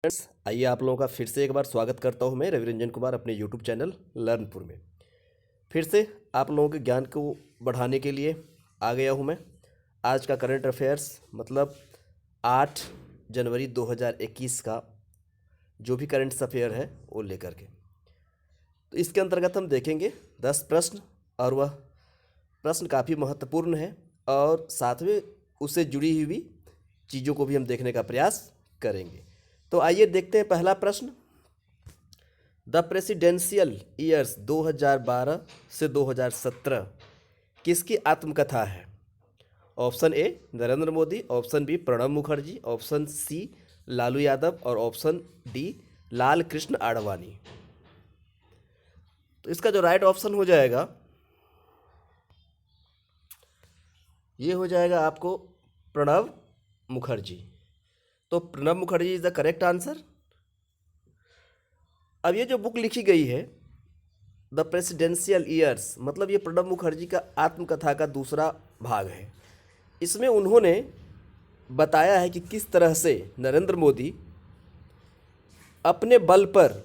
Friends, आइए आप लोगों का फिर से एक बार स्वागत करता हूं मैं रवि रंजन कुमार अपने यूट्यूब चैनल लर्नपुर में। फिर से आप लोगों के ज्ञान को बढ़ाने के लिए आ गया हूं मैं। आज का करंट अफेयर्स मतलब 8 जनवरी 2021 का जो भी करंट अफेयर है वो लेकर के। तो इसके अंतर्गत हम देखेंगे 10 प्रश्न, और वह प्रश्न काफ़ी महत्वपूर्ण है और साथ में उससे जुड़ी हुई चीज़ों को भी हम देखने का प्रयास करेंगे। तो आइए देखते हैं पहला प्रश्न। द प्रेसिडेंशियल ईयर्स 2012 से 2017 किसकी आत्मकथा है? Option A Narendra Modi, option B Pranab Mukherjee, option C Lalu Yadav और ऑप्शन डी लाल कृष्ण आडवाणी। तो इसका जो राइट ऑप्शन हो जाएगा ये हो जाएगा आपको प्रणब मुखर्जी। तो Pranab Mukherjee is the correct answer. अब ये जो बुक लिखी गई है द प्रेसिडेंशियल ईयर्स, मतलब ये प्रणब मुखर्जी का आत्मकथा का दूसरा भाग है। इसमें उन्होंने बताया है कि किस तरह से नरेंद्र मोदी अपने बल पर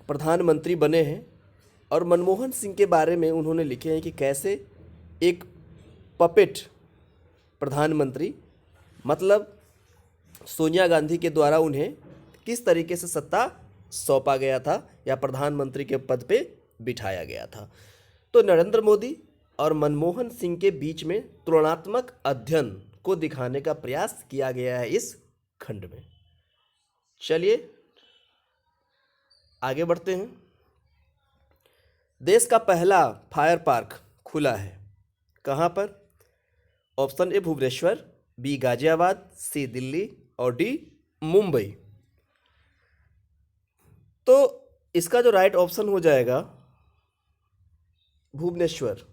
प्रधानमंत्री बने हैं, और मनमोहन सिंह के बारे में उन्होंने लिखे हैं कि कैसे एक पपेट प्रधानमंत्री, मतलब सोनिया गांधी के द्वारा उन्हें किस तरीके से सत्ता सौंपा गया था या प्रधानमंत्री के पद पे बिठाया गया था। तो नरेंद्र मोदी और मनमोहन सिंह के बीच में तुलनात्मक अध्ययन को दिखाने का प्रयास किया गया है इस खंड में। चलिए आगे बढ़ते हैं। देश का पहला फायर पार्क खुला है कहाँ पर? Option A Bhubaneswar, B Ghaziabad, C Delhi और डी मुंबई। तो इसका जो राइट ऑप्शन हो जाएगा भुवनेश्वर।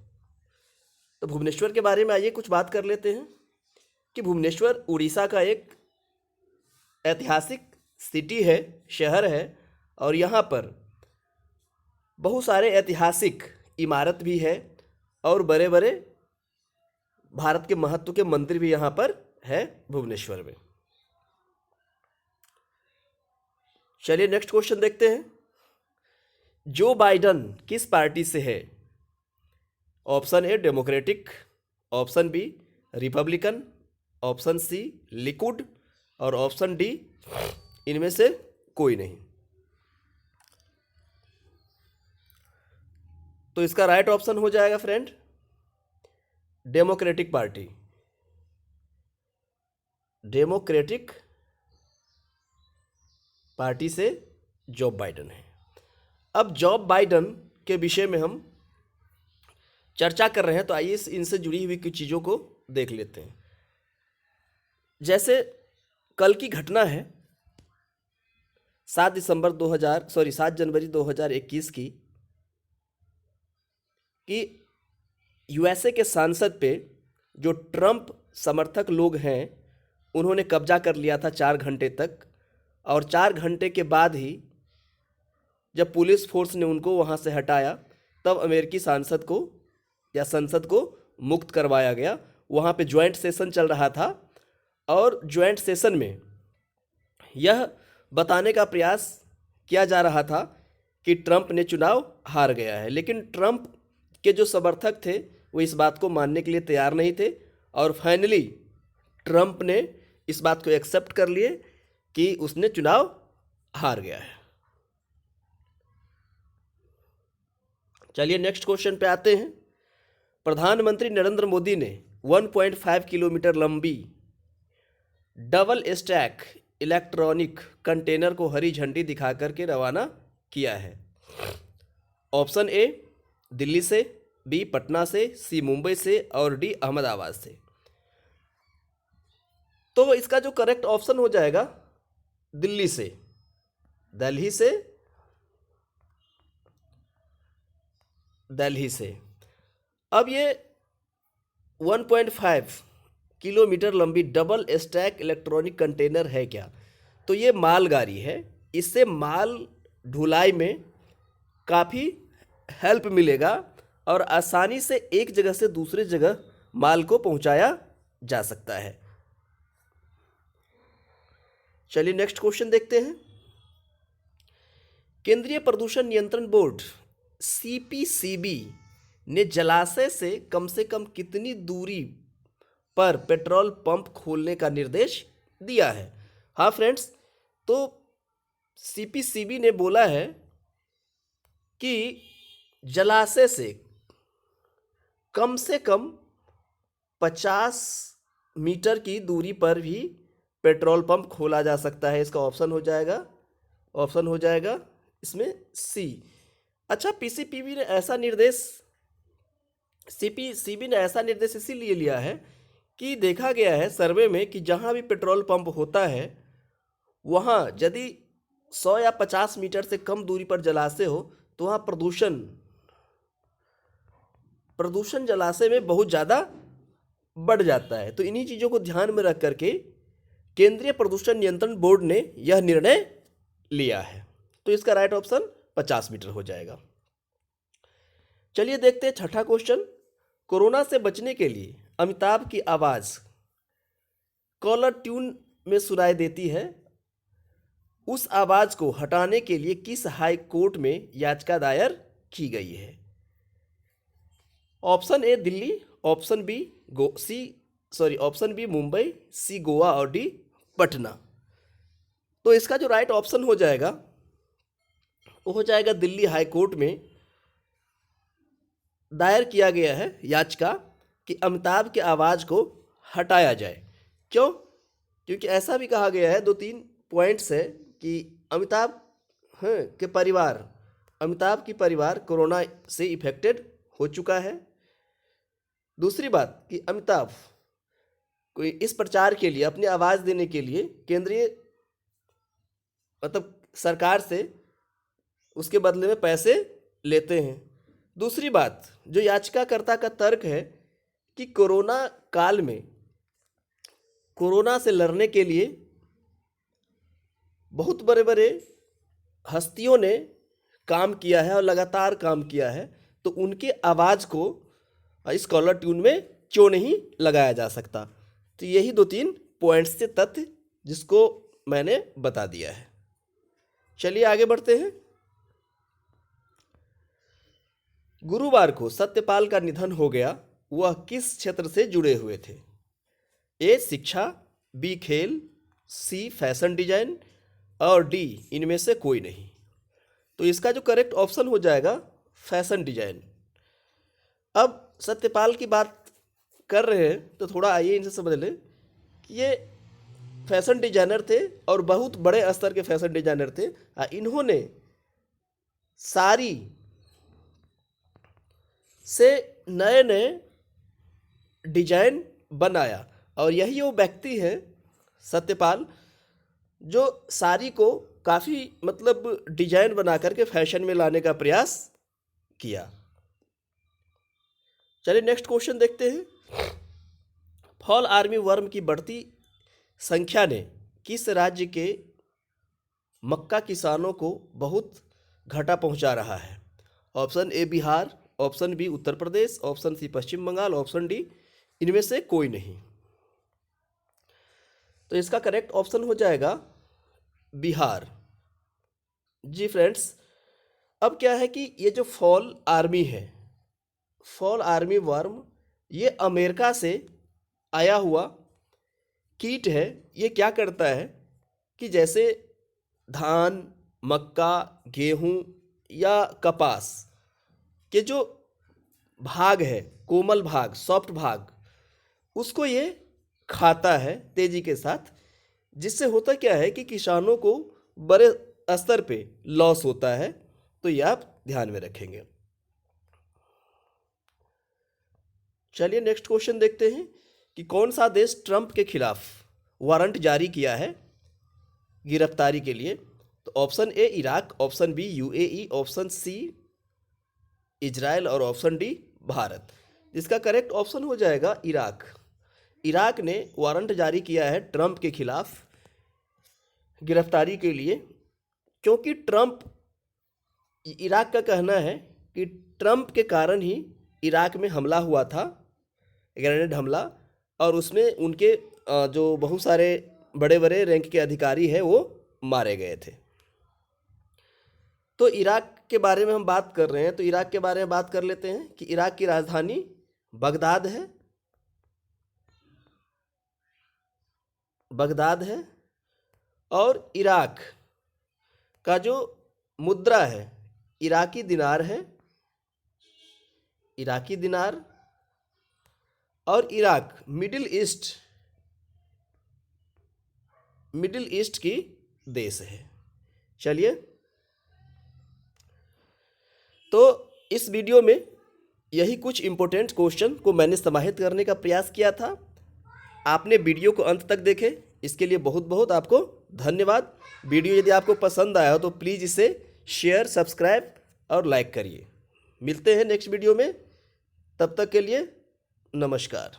तो भुवनेश्वर के बारे में आइए कुछ बात कर लेते हैं कि भुवनेश्वर उड़ीसा का एक ऐतिहासिक सिटी है, शहर है, और यहाँ पर बहुत सारे ऐतिहासिक इमारत भी है और बड़े बड़े भारत के महत्व के मंदिर भी यहाँ पर है भुवनेश्वर में। चलिए नेक्स्ट क्वेश्चन देखते हैं। जो बाइडन किस पार्टी से है? Option A Democratic, option B Republican, option C Likud और ऑप्शन डी इनमें से कोई नहीं। तो इसका राइट ऑप्शन हो जाएगा friend democratic party. Democratic party से जो बाइडन है। अब जॉब बाइडन के विषय में हम चर्चा कर रहे हैं, तो आइए इनसे जुड़ी हुई कुछ चीज़ों को देख लेते हैं। जैसे कल की घटना है 7 जनवरी 2021 की, कि यूएसए के सांसद पे जो ट्रंप समर्थक लोग हैं उन्होंने कब्जा कर लिया था 4 घंटे तक, और 4 घंटे के बाद ही जब पुलिस फोर्स ने उनको वहाँ से हटाया तब अमेरिकी सांसद को या संसद को मुक्त करवाया गया। वहाँ पे ज्वाइंट सेशन चल रहा था और ज्वाइंट सेशन में यह बताने का प्रयास किया जा रहा था कि ट्रंप ने चुनाव हार गया है, लेकिन ट्रंप के जो समर्थक थे वो इस बात को मानने के लिए तैयार नहीं थे, और फाइनली ट्रंप ने इस बात को एक्सेप्ट कर लिए कि उसने चुनाव हार गया है। चलिए नेक्स्ट क्वेश्चन पे आते हैं। प्रधानमंत्री नरेंद्र मोदी ने 1.5 किलोमीटर लंबी डबल स्टैक इलेक्ट्रॉनिक कंटेनर को हरी झंडी दिखा करके रवाना किया है। ऑप्शन ए दिल्ली से, बी पटना से, सी मुंबई से और डी अहमदाबाद से। तो इसका जो करेक्ट ऑप्शन हो जाएगा दिल्ली से, दिल्ली से। अब ये 1.5 किलोमीटर लंबी डबल स्टैक इलेक्ट्रॉनिक कंटेनर है क्या? तो ये मालगाड़ी है। इससे माल ढुलाई में काफ़ी हेल्प मिलेगा और आसानी से एक जगह से दूसरे जगह माल को पहुंचाया जा सकता है। चलिए नेक्स्ट क्वेश्चन देखते हैं। केंद्रीय प्रदूषण नियंत्रण बोर्ड सीपीसीबी ने जलाशय से कम कितनी दूरी पर पेट्रोल पंप खोलने का निर्देश दिया है? हाँ फ्रेंड्स, तो सीपीसीबी ने बोला है कि जलाशय से कम 50 मीटर की दूरी पर भी पेट्रोल पंप खोला जा सकता है। इसका ऑप्शन हो जाएगा इसमें सी। अच्छा, सीपीसीबी ने ऐसा निर्देश इसीलिए लिया है कि देखा गया है सर्वे में कि जहाँ भी पेट्रोल पंप होता है वहाँ यदि 100 या 50 मीटर से कम दूरी पर जलाशय हो तो वहाँ प्रदूषण जलाशय में बहुत ज़्यादा बढ़ जाता है। तो इन्हीं चीज़ों को ध्यान में रख करके केंद्रीय प्रदूषण नियंत्रण बोर्ड ने यह निर्णय लिया है। तो इसका राइट ऑप्शन 50 मीटर हो जाएगा। चलिए देखते हैं छठा क्वेश्चन। कोरोना से बचने के लिए अमिताभ की आवाज़ कॉलर ट्यून में सुनाई देती है। उस आवाज़ को हटाने के लिए किस हाई कोर्ट में याचिका दायर की गई है? Option A Delhi, option B Mumbai, C Goa और डी पटना। तो इसका जो राइट ऑप्शन हो जाएगा वो हो जाएगा दिल्ली हाई कोर्ट में दायर किया गया है याचिका कि अमिताभ की आवाज़ को हटाया जाए। क्यों? क्योंकि ऐसा भी कहा गया है, 2-3 पॉइंट्स है कि अमिताभ की परिवार कोरोना से इफेक्टेड हो चुका है। दूसरी बात कि अमिताभ कोई इस प्रचार के लिए, अपनी आवाज़ देने के लिए केंद्रीय सरकार से उसके बदले में पैसे लेते हैं। दूसरी बात, जो याचिकाकर्ता का तर्क है कि कोरोना काल में कोरोना से लड़ने के लिए बहुत बड़े बड़े हस्तियों ने काम किया है और लगातार काम किया है, तो उनके आवाज़ को इस कॉलर ट्यून में क्यों नहीं लगाया जा सकता? तो यही 2-3 पॉइंट्स से तथ्य जिसको मैंने बता दिया है। चलिए आगे बढ़ते हैं। गुरुवार को सत्यपाल का निधन हो गया, वह किस क्षेत्र से जुड़े हुए थे? ए शिक्षा, बी खेल, सी फैशन डिजाइन और डी इनमें से कोई नहीं। तो इसका जो करेक्ट ऑप्शन हो जाएगा फैशन डिजाइन। अब सत्यपाल की बात कर रहे हैं तो थोड़ा आइए इनसे समझ लें कि ये फैशन डिजाइनर थे और बहुत बड़े स्तर के फैशन डिजाइनर थे। इन्होंने साड़ी से नए नए डिजाइन बनाया और यही वो व्यक्ति है सत्यपाल जो साड़ी को काफ़ी डिजाइन बना करके फैशन में लाने का प्रयास किया। चलिए नेक्स्ट क्वेश्चन देखते हैं। फॉल आर्मी वर्म की बढ़ती संख्या ने किस राज्य के मक्का किसानों को बहुत घाटा पहुंचा रहा है? Option A Bihar, option B Uttar Pradesh, option C Paschim Bangal, option D इनमें से कोई नहीं। तो इसका करेक्ट ऑप्शन हो जाएगा बिहार। जी फ्रेंड्स, अब क्या है कि ये जो फॉल आर्मी वर्म, ये अमेरिका से आया हुआ कीट है। ये क्या करता है कि जैसे धान, मक्का, गेहूं या कपास के जो भाग है, कोमल भाग, सॉफ्ट भाग, उसको ये खाता है तेजी के साथ, जिससे होता क्या है कि किसानों को बड़े स्तर पे लॉस होता है। तो ये आप ध्यान में रखेंगे। चलिए नेक्स्ट क्वेश्चन देखते हैं कि कौन सा देश ट्रंप के खिलाफ वारंट जारी किया है गिरफ्तारी के लिए? तो option A Iraq, option B UAE, option C Israel और ऑप्शन डी भारत। इसका करेक्ट ऑप्शन हो जाएगा इराक। इराक ने वारंट जारी किया है ट्रंप के खिलाफ गिरफ्तारी के लिए, क्योंकि इराक का कहना है कि ट्रंप के कारण ही इराक में हमला हुआ था, ग्रेनेड हमला, और उसमें उनके जो बहुत सारे बड़े बड़े रैंक के अधिकारी हैं वो मारे गए थे। तो इराक के बारे में हम बात कर रहे हैं, तो इराक के बारे में बात कर लेते हैं कि इराक की राजधानी बगदाद है। बगदाद है और इराक का जो मुद्रा है इराकी दिनार है। इराकी दिनार। और इराक मिडिल ईस्ट की देश है। चलिए, तो इस वीडियो में यही कुछ इम्पोर्टेंट क्वेश्चन को मैंने समाहित करने का प्रयास किया था। आपने वीडियो को अंत तक देखे, इसके लिए बहुत बहुत आपको धन्यवाद। वीडियो यदि आपको पसंद आया हो तो प्लीज़ इसे शेयर, सब्सक्राइब और लाइक करिए। मिलते हैं नेक्स्ट वीडियो में, तब तक के लिए नमस्कार।